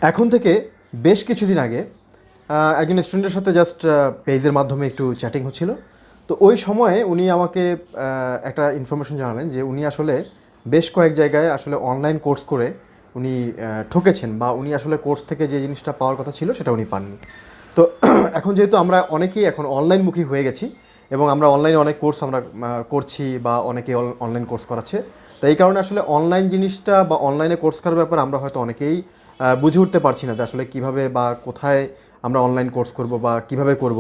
এখন থেকে বেশ কিছুদিন আগে একজন স্টুডেন্টের সাথে জাস্ট পেজের মাধ্যমে একটু চ্যাটিং হচ্ছিল। তো ওই সময়ে উনি আমাকে একটা ইনফরমেশন জানালেন যে উনি আসলে বেশ কয়েক জায়গায় আসলে অনলাইন কোর্স করে উনি ঠকেছেন, বা উনি আসলে কোর্স থেকে যে জিনিসটা পাওয়ার কথা ছিল সেটা উনি পাননি। তো এখন যেহেতু আমরা অনেকেই এখন অনলাইনমুখী হয়ে গেছি এবং আমরা অনলাইনে অনেক কোর্স আমরা করছি বা অনেকেই অনলাইন কোর্স করাচ্ছে, তো এই কারণে আসলে অনলাইন জিনিসটা বা অনলাইনে কোর্স করার ব্যাপারে আমরা হয়তো অনেকেই বুঝে উঠতে পারছি না যে আসলে কীভাবে বা কোথায় আমরা অনলাইন কোর্স করব বা কিভাবে করব।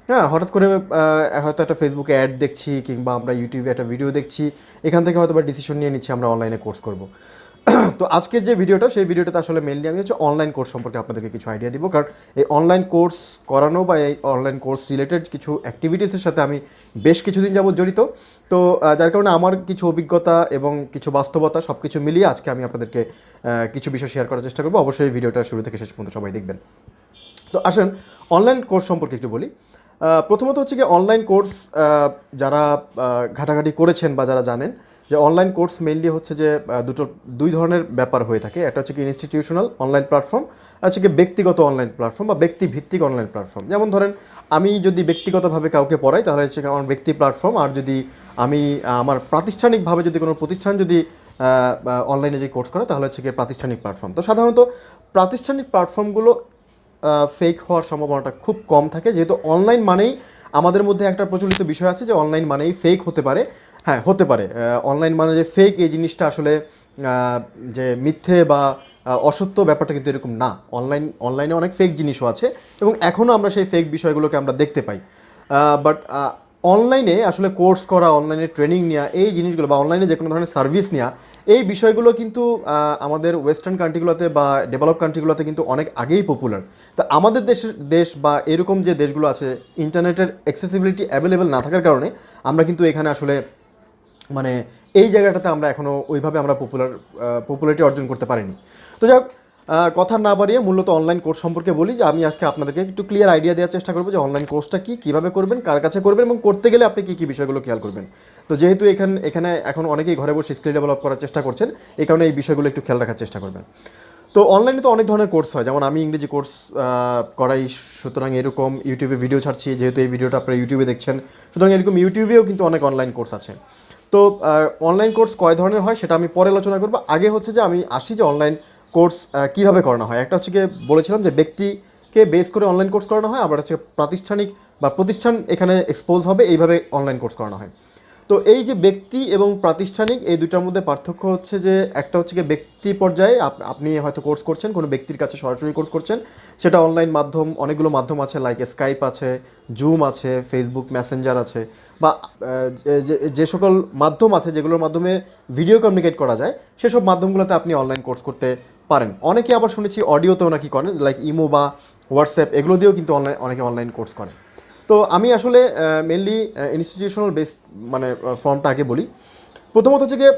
হ্যাঁ, হঠাৎ করে হয়তো একটা ফেসবুকে অ্যাড দেখছি কিংবা আমরা ইউটিউবে একটা ভিডিও দেখছি, এখান থেকে হয়তো বা ডিসিশন নিয়ে নিচ্ছি আমরা অনলাইনে কোর্স করব। তো আজকের যে ভিডিওটা, সেই ভিডিওটাতে আসলে মেনলি আমি হচ্ছে অনলাইন কোর্স সম্পর্কে আপনাদেরকে কিছু আইডিয়া দিব, কারণ এই অনলাইন কোর্স করানো বা এই অনলাইন কোর্স রিলেটেড কিছু অ্যাক্টিভিটিসের সাথে আমি বেশ কিছুদিন যাবত জড়িত। তো যার কারণে আমার কিছু অভিজ্ঞতা এবং কিছু বাস্তবতা সব কিছু মিলিয়ে আজকে আমি আপনাদেরকে কিছু বিষয় শেয়ার করার চেষ্টা করবো। অবশ্যই এই ভিডিওটা শুরু থেকে শেষ পর্যন্ত সবাই দেখবেন। তো আসেন অনলাইন কোর্স সম্পর্কে একটু বলি। প্রথমত হচ্ছে কি, অনলাইন কোর্স যারা ঘাটাঘাটি করেছেন বা যারা জানেন যে অনলাইন কোর্স মেইনলি হচ্ছে যে দুই ধরনের ব্যাপার হয়ে থাকে। একটা হচ্ছে কি ইনস্টিটিউশনাল অনলাইন প্ল্যাটফর্ম, আর হচ্ছে কি ব্যক্তিগত অনলাইন প্ল্যাটফর্ম বা ব্যক্তিভিত্তিক অনলাইন প্ল্যাটফর্ম। যেমন ধরেন, আমি যদি ব্যক্তিগতভাবে কাউকে পড়াই তাহলে হচ্ছে আমার ব্যক্তি প্ল্যাটফর্ম, আর যদি আমি আমার প্রাতিষ্ঠানিকভাবে যদি কোনো প্রতিষ্ঠান যদি অনলাইনে যে কোর্স করে তাহলে হচ্ছে কি প্রাতিষ্ঠানিক প্ল্যাটফর্ম। তো সাধারণত প্রাতিষ্ঠানিক প্ল্যাটফর্মগুলো ফেক হওয়ার সম্ভাবনাটা খুব কম থাকে, যেহেতু অনলাইন মানেই আমাদের মধ্যে একটা প্রচলিত বিষয় আছে যে অনলাইন মানেই ফেক হতে পারে। হ্যাঁ, হতে পারে। অনলাইন মানে যে ফেক, এই জিনিসটা আসলে যে মিথ্যে বা অসত্য ব্যাপারটা কিন্তু এরকম না। অনলাইনে অনেক ফেক জিনিসও আছে এবং এখনও আমরা সেই ফেক বিষয়গুলোকে আমরা দেখতে পাই। বাট অনলাইনে আসলে কোর্স করা, অনলাইনে ট্রেনিং নেওয়া, এই জিনিসগুলো বা অনলাইনে যে কোনো ধরনের সার্ভিস নেওয়া, এই বিষয়গুলো কিন্তু আমাদের ওয়েস্টার্ন কান্ট্রিগুলোতে বা ডেভেলপ কান্ট্রিগুলোতে কিন্তু অনেক আগেই পপুলার। তো আমাদের দেশ বা এরকম যে দেশগুলো আছে, ইন্টারনেটের অ্যাক্সেসিবিলিটি অ্যাভেলেবেল না থাকার কারণে আমরা কিন্তু এখানে আসলে মানে এই জায়গাটাতে আমরা এখনও ওইভাবে আমরা পপুলারিটি অর্জন করতে পারিনি। তো যাই হোক, কথা না বাড়িয়ে মূলত অনলাইন কোর্স সম্পর্কে বলি, যে আমি আজকে আপনাদেরকে একটু ক্লিয়ার আইডিয়া দেওয়ার চেষ্টা করবো যে অনলাইন কোর্সটা কী, কীভাবে করবেন, কার কাছে করবেন এবং করতে গেলে আপনি কী কী বিষয়গুলো খেয়াল করবেন। তো যেহেতু এখানে এখন অনেকেই ঘরে বসে স্কিল ডেভেলপ করার চেষ্টা করছেন, এই কারণে এই বিষয়গুলো একটু খেয়াল রাখার চেষ্টা করবেন। তো অনলাইনে তো অনেক ধরনের কোর্স হয়, যেমন আমি ইংরেজি কোর্স করাই, সুতরাং এরকম ইউটিউবে ভিডিও ছাড়ছি, যেহেতু এই ভিডিওটা আপনারা ইউটিউবে দেখছেন, সুতরাং এরকম ইউটিউবেও কিন্তু অনেক অনলাইন কোর্স আছে। তো অনলাইন কোর্স কয় ধরনের হয় সেটা আমি পরে আলোচনা করবো। আগে হচ্ছে যে আমি আসি যে অনলাইন কোর্স কীভাবে করানো হয়। একটা হচ্ছে গিয়ে বলেছিলাম যে ব্যক্তিকে বেস করে অনলাইন কোর্স করানো হয়, আবার হচ্ছে প্রাতিষ্ঠানিক বা প্রতিষ্ঠান এখানে এক্সপোজ হবে, এইভাবে অনলাইন কোর্স করানো হয়। তো এই যে ব্যক্তি এবং প্রাতিষ্ঠানিক, এই দুটার মধ্যে পার্থক্য হচ্ছে যে একটা হচ্ছে গিয়ে ব্যক্তি পর্যায়ে আপনি হয়তো কোর্স করছেন, কোনো ব্যক্তির কাছে সরাসরি কোর্স করছেন, সেটা অনলাইন মাধ্যম, অনেকগুলো মাধ্যম আছে, লাইক স্কাইপ আছে, জুম আছে, ফেসবুক মেসেঞ্জার আছে, বা যে সকল মাধ্যম আছে যেগুলোর মাধ্যমে ভিডিও কমিউনিকেট করা যায়, সেসব মাধ্যমগুলোতে আপনি অনলাইন কোর্স করতে পারেন। অনেকে আবার শুনেছি অডিওতেও নাকি করেন, লাইক ইমো বা হোয়াটসঅ্যাপ, এগুলো দিয়েও কিন্তু অনেকে অনলাইন কোর্স করে। তো আমি আসলে মেনলি ইনস্টিটিউশনাল বেসড মানে ফর্মটা আগে বলি। প্রথমত হচ্ছে গিয়ে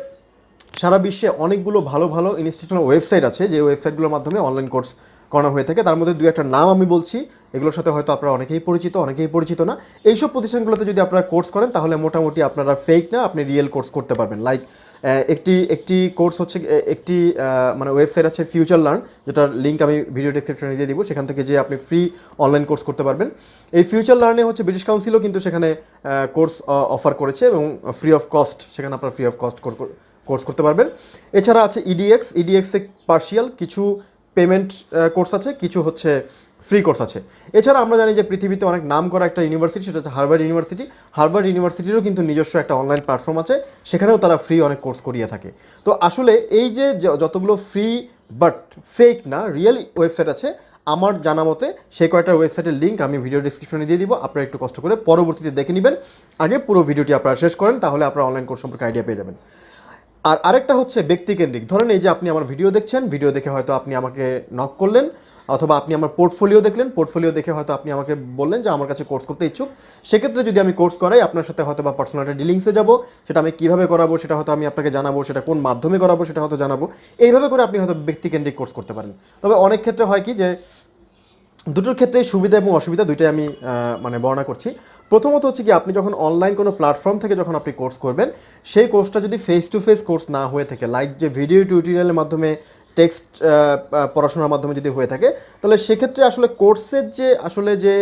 সারা বিশ্বে অনেকগুলো ভালো ভালো ইনস্টিটিউশনাল ওয়েবসাইট আছে, যে ওয়েবসাইটগুলোর মাধ্যমে অনলাইন কোর্স করানো হয়ে থাকে। তার মধ্যে দু একটা নাম আমি বলছি, এগুলোর সাথে হয়তো আপনারা অনেকেই পরিচিত না। এইসব প্রতিষ্ঠানগুলোতে যদি আপনারা কোর্স করেন তাহলে মোটামুটি আপনারা ফেক না, আপনি রিয়েল কোর্স করতে পারবেন। লাইক একটি কোর্স হচ্ছে একটি মানে ওয়েবসাইট আছে ফিউচার লার্ন, যেটার লিঙ্ক আমি ভিডিও ডেসক্রিপশনে দিয়ে দিব, সেখান থেকে যে আপনি ফ্রি অনলাইন কোর্স করতে পারবেন। এই ফিউচার লার্নে হচ্ছে ব্রিটিশ কাউন্সিলও কিন্তু সেখানে কোর্স অফার করেছে এবং ফ্রি অফ কস্ট, সেখানে আপনারা ফ্রি অফ কস্ট কোর্স করতে পারবেন। এছাড়া আছে ইডিএক্সে পার্শিয়াল কিছু পেমেন্ট কোর্স আছে, কিছু হচ্ছে ফ্রি কোর্স আছে। এছাড়া আমরা জানি যে পৃথিবীতে অনেক নাম করা একটা ইউনিভার্সিটি, সেটা হচ্ছে হার্ভার্ড ইউনিভার্সিটিরও কিন্তু নিজস্ব একটা অনলাইন প্ল্যাটফর্ম আছে, সেখানেও তারা ফ্রি অনেক কোর্স করিয়ে থাকে। তো আসলে এই যে যতগুলো ফ্রি বাট ফেক না রিয়েল ওয়েবসাইট আছে, আমার জানা মতে সেই কয়েকটা ওয়েবসাইটের লিঙ্ক আমি ভিডিও ডিসক্রিপশনে দিয়ে দিব, আপনারা একটু কষ্ট করে পরবর্তীতে দেখে নেবেন। আগে পুরো ভিডিওটি আপনারা শেষ করেন, তাহলে আপনারা অনলাইন কোর্স সম্পর্কে আইডিয়া পেয়ে যাবেন। আর আরেকটা হচ্ছে ব্যক্তিকেন্দ্রিক। ধরেন এই যে আপনি আমার ভিডিও দেখছেন, ভিডিও দেখে হয়তো আপনি আমাকে নক করলেন, অথবা আপনি আমার পোর্টফোলিও দেখলেন, পোর্টফোলিও দেখে হয়তো আপনি আমাকে বললেন যে আমার কাছে কোর্স করতে ইচ্ছুক। সেক্ষেত্রে যদি আমি কোর্স করাই, আপনার সাথে হয়তো বা পার্সোনাল একটা ডিলিংসে যাবো, সেটা আমি কীভাবে করাবো সেটা হয়তো আমি আপনাকে জানাবো, সেটা কোন মাধ্যমে করাবো সেটা হয়তো জানাবো। এইভাবে করে আপনি হয়তো ব্যক্তিকেন্দ্রিক কোর্স করতে পারেন। তবে অনেক ক্ষেত্রে হয় কি যে দুটোর ক্ষেত্রেই সুবিধা এবং অসুবিধা দুইটাই আমি মানে বর্ণনা করছি। প্রথমত হচ্ছে কি, আপনি যখন অনলাইন কোনো প্ল্যাটফর্ম থেকে যখন আপনি কোর্স করবেন, সেই কোর্সটা যদি ফেস টু ফেস কোর্স না হয়ে থাকে, লাইক যে ভিডিও টিউটোরিয়ালের মাধ্যমে টেক্সট পড়াশোনার মাধ্যমে যদি হয়ে থাকে, তাহলে সেক্ষেত্রে আসলে কোর্সের যে আসলে যে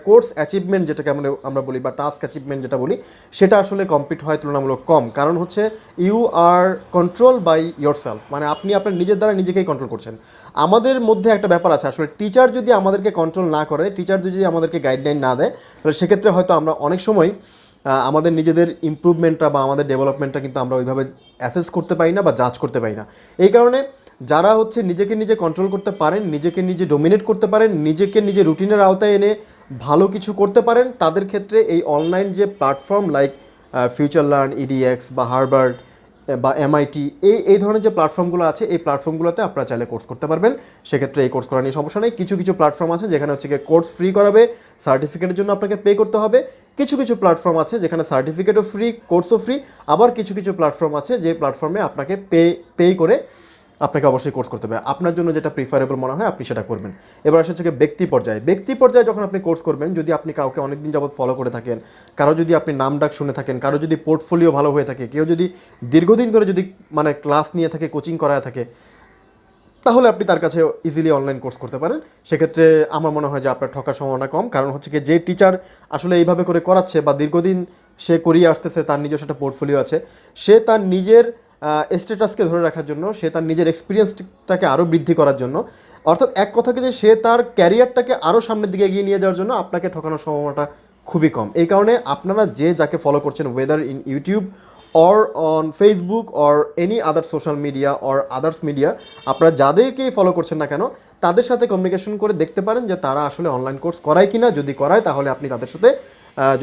কোর্স অ্যাচিভমেন্ট যেটাকে আমরা বলি বা টাস্ক অ্যাচিভমেন্ট যেটা বলি, সেটা আসলে কমপ্লিট হয় তুলনামূলক কম। কারণ হচ্ছে you are control by yourself, মানে আপনি আপনার নিজের দ্বারা নিজেকেই কন্ট্রোল করছেন। আমাদের মধ্যে একটা ব্যাপার আছে, আসলে টিচার যদি আমাদেরকে কন্ট্রোল না করে, টিচার যদি আমাদেরকে গাইডলাইন না দেয়, তাহলে সেক্ষেত্রে হয়তো আমরা অনেক সময় আমাদের নিজেদের ইমপ্রুভমেন্টটা বা আমাদের ডেভেলপমেন্টটা কিন্তু আমরা ওইভাবে অ্যাসেস করতে পারি না বা জাজ করতে পারি না। এই কারণে যারা হচ্ছে নিজেকে নিজে কন্ট্রোল করতে পারেন, নিজেকে নিজে ডোমিনেট করতে পারেন, নিজেকে নিজে রুটিনের আওতায় এনে ভালো কিছু করতে পারেন, তাদের ক্ষেত্রে এই অনলাইন যে platform like future learn, edX বা হার্ভার্ড বা এমআইটি, এই ধরনের যে প্ল্যাটফর্মগুলো আছে, এই প্ল্যাটফর্মগুলোতে আপনারা চাইলে কোর্স করতে পারবেন। সেক্ষেত্রে এই কোর্স করা নিয়ে সমস্যা নেই। কিছু কিছু প্ল্যাটফর্ম আছে যেখানে হচ্ছে গিয়ে কোর্স ফ্রি করাবে, সার্টিফিকেটের জন্য আপনাকে পে করতে হবে। কিছু কিছু প্ল্যাটফর্ম আছে যেখানে সার্টিফিকেটও ফ্রি, কোর্সও ফ্রি। আবার কিছু কিছু প্ল্যাটফর্ম আছে যে প্ল্যাটফর্মে আপনাকে পে করে আপনাকে অবশ্যই কোর্স করতে হবে। আপনার জন্য যেটা প্রিফারেবল মনে হয় আপনি সেটা করবেন। এবার আসে হচ্ছে ব্যক্তি পর্যায়ে যখন আপনি কোর্স করবেন, যদি আপনি কাউকে অনেকদিন যাবৎ ফলো করে থাকেন, কারো যদি আপনি নাম ডাক শুনে থাকেন, কারো যদি পোর্টফোলিও ভালো হয়ে থাকে, কেউ যদি দীর্ঘদিন ধরে যদি মানে ক্লাস নিয়ে থাকে, কোচিং করায় থাকে, তাহলে আপনি তার কাছে ইজিলি অনলাইন কোর্স করতে পারেন। সেক্ষেত্রে আমার মনে হয় যে আপনার ঠকার সম্ভাবনা কম। কারণ হচ্ছে কি, যে টিচার আসলে এইভাবে করে করাচ্ছে বা দীর্ঘদিন সে করিয়ে আসতেছে, তার নিজস্ব একটা পোর্টফোলিও আছে, সে তার নিজের স্ট্যাটাসকে ধরে রাখার জন্য, সে তার নিজের এক্সপিরিয়েন্সটাকে আরও বৃদ্ধি করার জন্য, অর্থাৎ এক কথাকে যে সে তার ক্যারিয়ারটাকে আরও সামনের দিকে এগিয়ে নিয়ে যাওয়ার জন্য আপনাকে ঠকানোর সম্ভাবনাটা খুবই কম। এই কারণে আপনারা যাকে ফলো করছেন, weather in YouTube or on Facebook or any other social media or others media, আপনারা যাদেরকেই ফলো করছেন না কেন, তাদের সাথে কমিউনিকেশন করে দেখতে পারেন যে তারা আসলে অনলাইন কোর্স করায় কি না। যদি করায়, তাহলে আপনি তাদের সাথে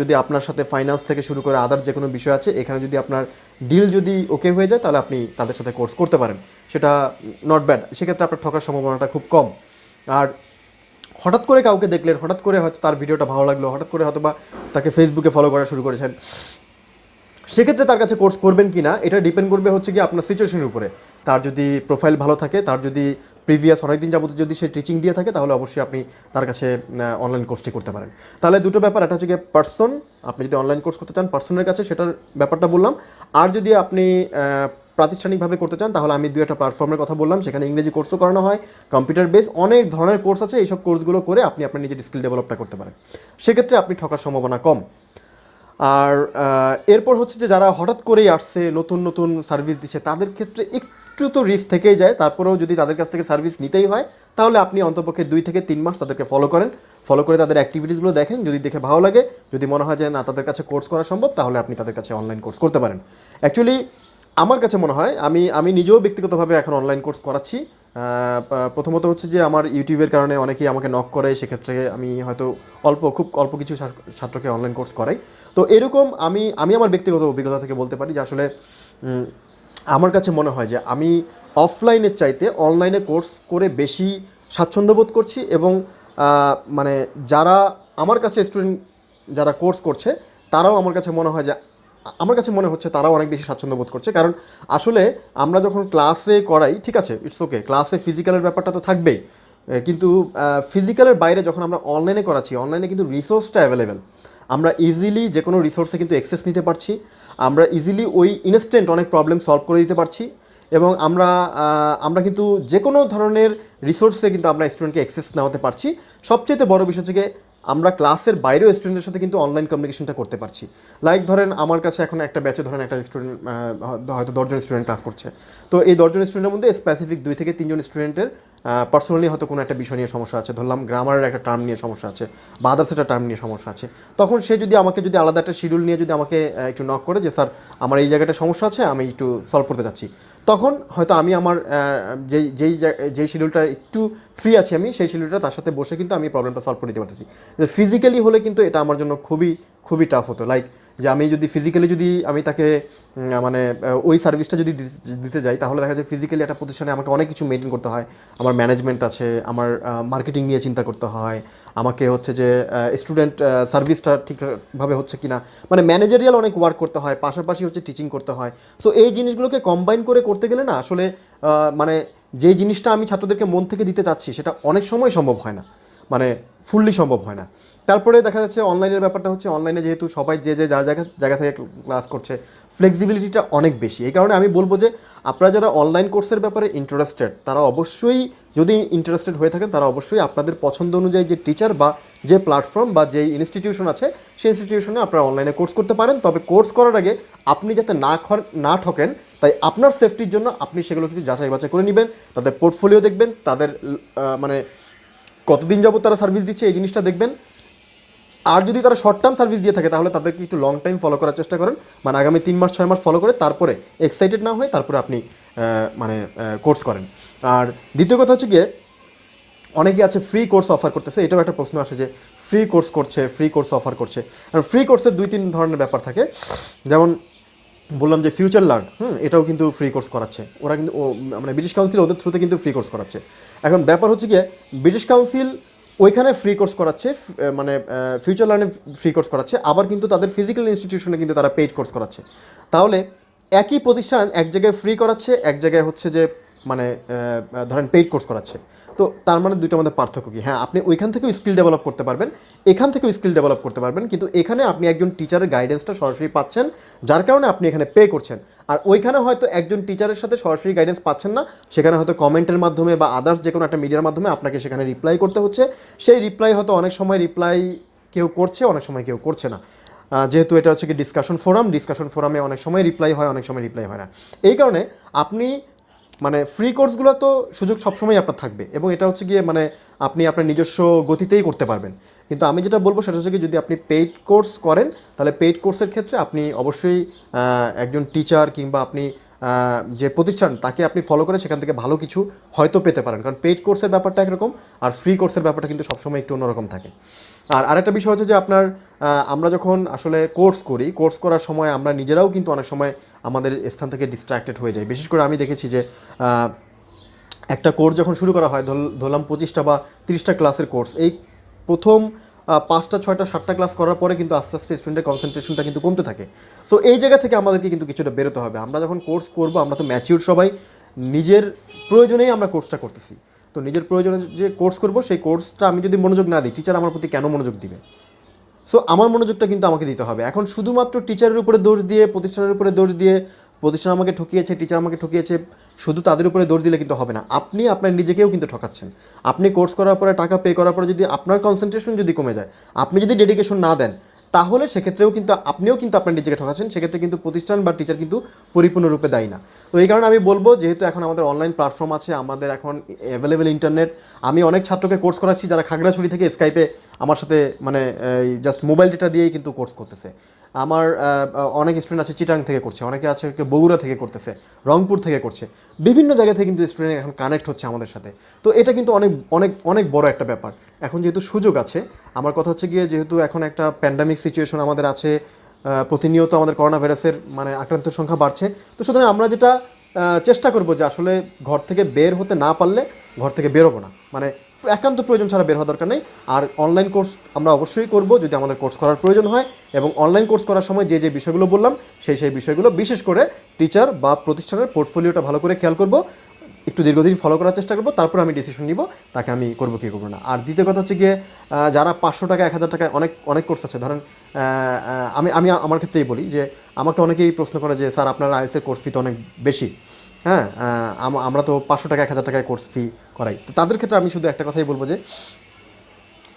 যদি আপনার সাথে ফাইন্যান্স থেকে শুরু করে আদার যে কোনো বিষয় আছে, এখানে যদি আপনার ডিল যদি ওকে হয়ে যায়, তাহলে আপনি তাদের সাথে কোর্স করতে পারেন। সেটা নট ব্যাড। সেক্ষেত্রে আপনার ঠকার সম্ভাবনাটা খুব কম। আর হঠাৎ করে কাউকে দেখলেন, হঠাৎ করে হয়তো তার ভিডিওটা ভালো লাগলো, হঠাৎ করে হয়তো বা তাকে ফেসবুকে ফলো করা শুরু করেছেন, সেক্ষেত্রে তার কাছে কোর্স করবেন কি না এটা ডিপেন্ড করবে হচ্ছে কি আপনার সিচুয়েশনের উপরে। তার যদি প্রোফাইল ভালো থাকে, তার যদি প্রিভিয়াস অনেকদিন যাবত যদি সে টিচিং দিয়ে থাকে, তাহলে অবশ্যই আপনি তার কাছে অনলাইন কোর্সটি করতে পারেন। তাহলে দুটো ব্যাপার, একটা হচ্ছে গিয়ে পার্সন, আপনি যদি অনলাইন কোর্স করতে চান পার্সনের কাছে, সেটার ব্যাপারটা বললাম। আর যদি আপনি প্রাতিষ্ঠানিকভাবে করতে চান, তাহলে আমি একটা প্ল্যাটফর্মের কথা বললাম, সেখানে ইংরেজি কোর্সও করানো হয়, কম্পিউটার বেস অনেক ধরনের কোর্স আছে। এইসব কোর্সগুলো করে আপনি আপনার নিজের স্কিল ডেভেলপটা করতে পারেন। সেক্ষেত্রে আপনি ঠকার সম্ভাবনা কম। আর এরপর হচ্ছে যে যারা হঠাৎ করেই আসছে, নতুন নতুন সার্ভিস দিচ্ছে, তাদের ক্ষেত্রে একটু তো রিস্ক থেকেই যায়। তারপরেও যদি তাদের কাছ থেকে সার্ভিস নিতেই হয়, তাহলে আপনি অন্তপক্ষে 2 থেকে 3 মাস তাদেরকে ফলো করেন, ফলো করে তাদের অ্যাক্টিভিটিসগুলো দেখেন। যদি দেখে ভালো লাগে, যদি মনে হয় যে না তাদের কাছে কোর্স করা সম্ভব, তাহলে আপনি তাদের কাছে অনলাইন কোর্স করতে পারেন। অ্যাকচুয়ালি আমার কাছে মনে হয়, আমি নিজেও ব্যক্তিগতভাবে এখন অনলাইন কোর্স করাচ্ছি। প্রথমত হচ্ছে যে আমার ইউটিউবের কারণে অনেকেই আমাকে নক করে, সেক্ষেত্রে আমি হয়তো খুব অল্প কিছু ছাত্রকে অনলাইন কোর্স করাই। তো এরকম আমি আমার ব্যক্তিগত অভিজ্ঞতা থেকে বলতে পারি যে আসলে আমার কাছে মনে হয় যে আমি অফলাইনের চাইতে অনলাইনে কোর্স করে বেশি স্বাচ্ছন্দ্য বোধ করছি। এবং মানে যারা আমার কাছে স্টুডেন্ট যারা কোর্স করছে, তারাও আমার কাছে মনে হচ্ছে তারাও অনেক বেশি স্বাচ্ছন্দ্য বোধ করছে। কারণ আসলে আমরা যখন ক্লাসে করাই, ঠিক আছে, ইটস ওকে, ক্লাসে ফিজিক্যালের ব্যাপারটা তো থাকবেই, কিন্তু ফিজিক্যালের বাইরে যখন আমরা অনলাইনে করাচ্ছি, অনলাইনে কিন্তু রিসোর্সটা অ্যাভেলেবেল। আমরা ইজিলি যে কোনো রিসোর্সে কিন্তু অ্যাক্সেস নিতে পারছি, আমরা ইজিলি ওই ইনস্ট্যান্ট অনেক প্রবলেম সলভ করে দিতে পারছি। এবং আমরা কিন্তু যে কোনো ধরনের রিসোর্সে কিন্তু আমরা স্টুডেন্টকে অ্যাক্সেস নেওয়াতে পারছি। সবচেয়ে বড় বিষয় হচ্ছে আমরা ক্লাসের বাইরেও স্টুডেন্টের সাথে কিন্তু অনলাইন কমিউনিকেশনটা করতে পারছি। লাইক ধরেন আমার কাছে এখন একটা ব্যাচে ধরেন একটা স্টুডেন্ট হয়তো 10 জন স্টুডেন্ট ক্লাস করছে। তো এই 10 জন স্টুডেন্টের মধ্যে স্পেসিফিক 2 থেকে 3 জন স্টুডেন্টের পার্সোনালি হয়তো কোনো একটা বিষয় নিয়ে সমস্যা আছে, ধরলাম গ্রামারের একটা টার্ম নিয়ে সমস্যা আছে বা আদার্স একটা টার্ম নিয়ে সমস্যা আছে। তখন সে যদি আমাকে আলাদা একটা শিডিউল নিয়ে যদি আমাকে একটু নক করে যে স্যার আমার এই জায়গাটা সমস্যা আছে, আমি একটু সলভ করতে চাচ্ছি, তখন হয়তো আমি আমার যেই শিডিউলটা একটু ফ্রি আছি, আমি সেই শিডিউলটা তার সাথে বসে কিন্তু আমি প্রবলেমটা সলভ করে দিতে পারতেছি। ফিজিক্যালি হলে কিন্তু এটা আমার জন্য খুবই খুবই টাফ হতো। লাইক যে আমি যদি ফিজিক্যালি যদি আমি তাকে মানে ওই সার্ভিসটা যদি দিতে যাই, তাহলে দেখা যায় ফিজিক্যালি একটা প্রতিষ্ঠানে আমাকে অনেক কিছু মেনটেন করতে হয়। আমার ম্যানেজমেন্ট আছে, আমার মার্কেটিং নিয়ে চিন্তা করতে হয়, আমাকে হচ্ছে যে স্টুডেন্ট সার্ভিসটা ঠিকঠাকভাবে হচ্ছে কি না, মানে ম্যানেজারিয়াল অনেক ওয়ার্ক করতে হয়, পাশাপাশি হচ্ছে টিচিং করতে হয়। সো এই জিনিসগুলোকে কম্বাইন করে করতে গেলে না আসলে মানে যেই জিনিসটা আমি ছাত্রদেরকে মন থেকে দিতে চাচ্ছি, সেটা অনেক সময় সম্ভব হয় না, মানে ফুললি সম্ভব হয় না। তারপরে দেখা যাচ্ছে অনলাইনের ব্যাপারটা হচ্ছে, অনলাইনে যেহেতু সবাই যে যার জায়গা থেকে ক্লাস করছে, ফ্লেক্সিবিলিটিটা অনেক বেশি। এই কারণে আমি বলবো যে আপনারা যারা অনলাইন কোর্সের ব্যাপারে ইন্টারেস্টেড, তারা অবশ্যই, যদি ইন্টারেস্টেড হয়ে থাকেন, তারা অবশ্যই আপনাদের পছন্দ অনুযায়ী যে টিচার বা যে প্ল্যাটফর্ম বা যেই ইনস্টিটিউশন আছে, সেই ইনস্টিটিউশনে আপনারা অনলাইনে কোর্স করতে পারেন। তবে কোর্স করার আগে আপনি যাতে না ঠকেন, তাই আপনার সেফটির জন্য আপনি সেগুলো কিছু যাচাই বাছাই করে নেবেন। তাদের পোর্টফোলিও দেখবেন, তাদের মানে কতদিন যাবত তারা সার্ভিস দিচ্ছে এই জিনিসটা দেখবেন। আর যদি তারা শর্ট টার্ম সার্ভিস দিয়ে থাকে, তাহলে তাদেরকে একটু লং টাইম ফলো করার চেষ্টা করেন, মানে আগামী 3 মাস 6 মাস ফলো করে তারপরে এক্সাইটেড না হয়ে তারপরে আপনি মানে কোর্স করেন। আর দ্বিতীয় কথা হচ্ছে গিয়ে, অনেকে আছে ফ্রি কোর্স অফার করতেছে, এটাও একটা প্রশ্ন আসে যে ফ্রি কোর্স করছে, ফ্রি কোর্স অফার করছে। আর ফ্রি কোর্সের 2-3 ধরনের ব্যাপার থাকে, যেমন বললাম যে ফিউচার লার্ন, এটাও কিন্তু ফ্রি কোর্স করাচ্ছে ওরা, কিন্তু মানে ব্রিটিশ কাউন্সিল ওদের থ্রুতে কিন্তু ফ্রি কোর্স করাচ্ছে। এখন ব্যাপার হচ্ছে গিয়ে, ব্রিটিশ কাউন্সিল ওইখানে ফ্রি কোর্স করাচ্ছে, মানে ফিউচার লার্নে ফ্রি কোর্স করাচ্ছে, আবার কিন্তু তাদের ফিজিক্যাল ইনস্টিটিউশনে কিন্তু তারা পেইড কোর্স করাচ্ছে। তাহলে একই প্রতিষ্ঠান এক জায়গায় ফ্রি করাচ্ছে, এক জায়গায় হচ্ছে যে মানে ধরেন পেইড কোর্স করাচ্ছে। তো তার মানে দুইটার মধ্যে পার্থক্য কী? হ্যাঁ, আপনি ওইখান থেকেও স্কিল ডেভেলপ করতে পারবেন, এখান থেকেও স্কিল ডেভেলপ করতে পারবেন, কিন্তু এখানে আপনি একজন টিচারের গাইডেন্সটা সরাসরি পাচ্ছেন, যার কারণে আপনি এখানে পে করছেন। আর ওইখানে হয়তো একজন টিচারের সাথে সরাসরি গাইডেন্স পাচ্ছেন না, সেখানে হয়তো কমেন্টের মাধ্যমে বা আদার্স যে কোনো একটা মিডিয়ার মাধ্যমে আপনাকে সেখানে রিপ্লাই করতে হচ্ছে। সেই রিপ্লাই হয়তো অনেক সময় রিপ্লাই কেউ করছে, অনেক সময় কেউ করছে না, যেহেতু এটা হচ্ছে কি ডিসকাশন ফোরামে অনেক সময় রিপ্লাই হয়, অনেক সময় রিপ্লাই হয় না। এই কারণে আপনি মানে ফ্রি কোর্সগুলো তো সুযোগ সবসময় আপনার থাকবে, এবং এটা হচ্ছে গিয়ে মানে আপনি আপনার নিজস্ব গতিতেই করতে পারবেন। কিন্তু আমি যেটা বলবো সেটা হচ্ছে কি, যদি আপনি পেইড কোর্স করেন, তাহলে পেইড কোর্সের ক্ষেত্রে আপনি অবশ্যই একজন টিচার কিংবা আপনি যে প্রতিষ্ঠান তাকে আপনি ফলো করে সেখান থেকে ভালো কিছু হয়তো পেতে পারেন, কারণ পেইড কোর্সের ব্যাপারটা একরকম, আর ফ্রি কোর্সের ব্যাপারটা কিন্তু সবসময় একটু অন্যরকম থাকে। আর আরেকটা বিষয় হচ্ছে যে আপনার আমরা যখন আসলে কোর্স করার সময় আমরা নিজেরাও কিন্তু অনেক সময় আমাদের স্থান থেকে ডিস্ট্র্যাক্টেড হয়ে যাই। বিশেষ করে আমি দেখেছি যে একটা কোর্স যখন শুরু করা হয়, ধরলাম 25টা বা 30টা ক্লাসের কোর্স, এই প্রথম 5টা 6টা 7টা ক্লাস করার পরে কিন্তু আস্তে আস্তে স্টুডেন্টের কনসেন্ট্রেশনটা কিন্তু কমতে থাকে। সো এই জায়গা থেকে আমাদেরকে কিন্তু কিছুটা বেরোতে হবে। আমরা যখন কোর্স করব, আমরা তো ম্যাচিউর সবাই, নিজের প্রয়োজনেই আমরা কোর্সটা করতেছি। তো নিজের প্রয়োজনে যে কোর্স করব, সেই কোর্সটা আমি যদি মনোযোগ না দিই, টিচার আমার প্রতি কেন মনোযোগ দিবে? সো আমার মনোযোগটা কিন্তু আমাকে দিতে হবে। এখন শুধুমাত্র টিচারের উপরে দোষ দিয়ে, প্রতিষ্ঠানের উপরে দোষ দিয়ে, প্রতিষ্ঠান আমাকে ঠকিয়েছে, টিচার আমাকে ঠকিয়েছে, শুধু তাদের উপরে দোষ দিলে কিন্তু হবে না। আপনি আপনার নিজেকেও কিন্তু ঠকাচ্ছেন। আপনি কোর্স করার পরে, টাকা পে করার পরে যদি আপনার কনসেন্ট্রেশন যদি কমে যায়, আপনি যদি ডেডিকেশন না দেন, তাহলে সেক্ষেত্রেও কিন্তু আপনিও কিন্তু আপনার নিজেকে ঠকাচ্ছেন। সেক্ষেত্রে কিন্তু প্রতিষ্ঠান বা টিচার কিন্তু পরিপূর্ণরূপে দায়ী না। তো এই কারণে আমি বলবো, যেহেতু এখন আমাদের অনলাইন প্ল্যাটফর্ম আছে, আমাদের এখন অ্যাভেলেবেল ইন্টারনেট, আমি অনেক ছাত্রকে কোর্স করাচ্ছি যারা খাগড়াছড়ি থেকে স্কাইপে আমার সাথে মানে জাস্ট মোবাইল ডেটা দিয়েই কিন্তু কোর্স করতেছে। আমার অনেক স্টুডেন্ট আছে চিটাং থেকে করছে, অনেকে আছে বগুড়া থেকে করতেছে, রংপুর থেকে করছে, বিভিন্ন জায়গা থেকে কিন্তু স্টুডেন্ট এখন কানেক্ট হচ্ছে আমাদের সাথে। তো এটা কিন্তু অনেক অনেক অনেক বড় একটা ব্যাপার। এখন যেহেতু সুযোগ আছে, আমার কথা হচ্ছে গিয়ে, যেহেতু এখন একটা প্যান্ডামিক সিচুয়েশন আমাদের আছে, প্রতিনিয়ত আমাদের করোনা ভাইরাসের মানে আক্রান্তের সংখ্যা বাড়ছে। তো সুতরাং আমরা যেটা চেষ্টা করব যে আসলে ঘর থেকে বের হতে না পারলে ঘর থেকে বেরোবো না, মানে একান্ত প্রয়োজন ছাড়া বের হওয়ার দরকার নেই। আর অনলাইন কোর্স আমরা অবশ্যই করব যদি আমাদের কোর্স করার প্রয়োজন হয়, এবং অনলাইন কোর্স করার সময় যে যে বিষয়গুলো বললাম সেই বিষয়গুলো, বিশেষ করে টিচার বা প্রতিষ্ঠানের পোর্টফোলিওটা ভালো করে খেয়াল করব, একটু দীর্ঘদিন ফলো করার চেষ্টা করবো, তারপর আমি ডিসিশন নিব তাকে আমি করবো কি করবো না। আর দ্বিতীয় কথা হচ্ছে গিয়ে, যারা 500 টাকা 1000 টাকায় অনেক অনেক কোর্স আছে, ধরেন আমি আমি আমার ক্ষেত্রেই বলি যে আমাকে অনেকেই প্রশ্ন করে যে স্যার আপনার আইএসের কোর্স ফি তো অনেক বেশি, হ্যাঁ, আমরা তো 500 টাকা 1000 টাকায় কোর্স ফি করাই। তো তাদের ক্ষেত্রে আমি শুধু একটা কথাই বলবো যে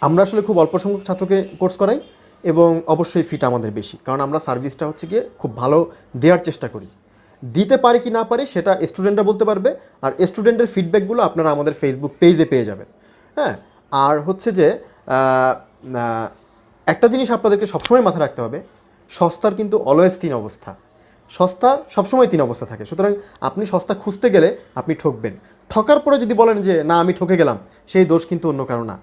আমরা আসলে খুব অল্প সংখ্যক ছাত্রকে কোর্স করাই, এবং অবশ্যই ফিটা আমাদের বেশি, কারণ আমরা সার্ভিসটা হচ্ছে গিয়ে খুব ভালো দেওয়ার চেষ্টা করি। দিতে পারি কি না পারি সেটা স্টুডেন্টরা বলতে পারবে, আর স্টুডেন্টের ফিডব্যাকগুলো আপনারা আমাদের ফেসবুক পেজে পেয়ে যাবেন। হ্যাঁ, আর হচ্ছে যে একটা জিনিস আপনাদেরকে সবসময় মাথায় রাখতে হবে, সস্তার কিন্তু অলওয়েজ 3 অবস্থা, সস্তা সবসময় 3 অবস্থা থাকে। সুতরাং আপনি সস্তা খুঁজতে গেলে আপনি ঠকবেন, ঠকার পরে যদি বলেন যে না আমি ঠকে গেলাম, সেই দোষ কিন্তু অন্য কারো না।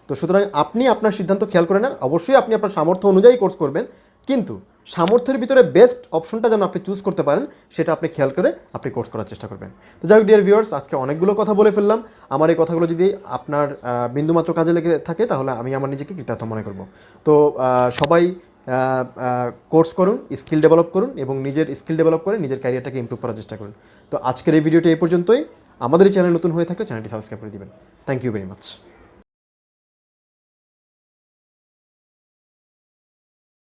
তো সুতরাং আপনি আপনার সিদ্ধান্ত খেয়াল করে নেন। অবশ্যই আপনি আপনার সামর্থ্য অনুযায়ী কোর্স করবেন, কিন্তু সামর্থ্যের ভিতরে বেস্ট অপশনটা যেন আপনি চুজ করতে পারেন, সেটা আপনি খেয়াল করে আপনি কোর্স করার চেষ্টা করবেন। তো যাই হোক ডিয়ার ভিউয়ার্স, আজকে অনেকগুলো কথা বলে ফেললাম। আমার এই কথাগুলো যদি আপনার বিন্দুমাত্র কাজে লেগে থাকে, তাহলে আমি আমার নিজেকে কৃতার্থ মনে করব। তো সবাই কোর্স করুন, স্কিল ডেভেলপ করুন, এবং নিজের স্কিল ডেভেলপ করে নিজের ক্যারিয়ারটাকে ইমপ্রুভ করার চেষ্টা করুন। তো আজকের এই ভিডিওটি এই পর্যন্তই। আমাদের এই চ্যানেল নতুন হয়ে থাকলে চ্যানেলটি সাবস্ক্রাইব করে দিবেন। Thank you very much.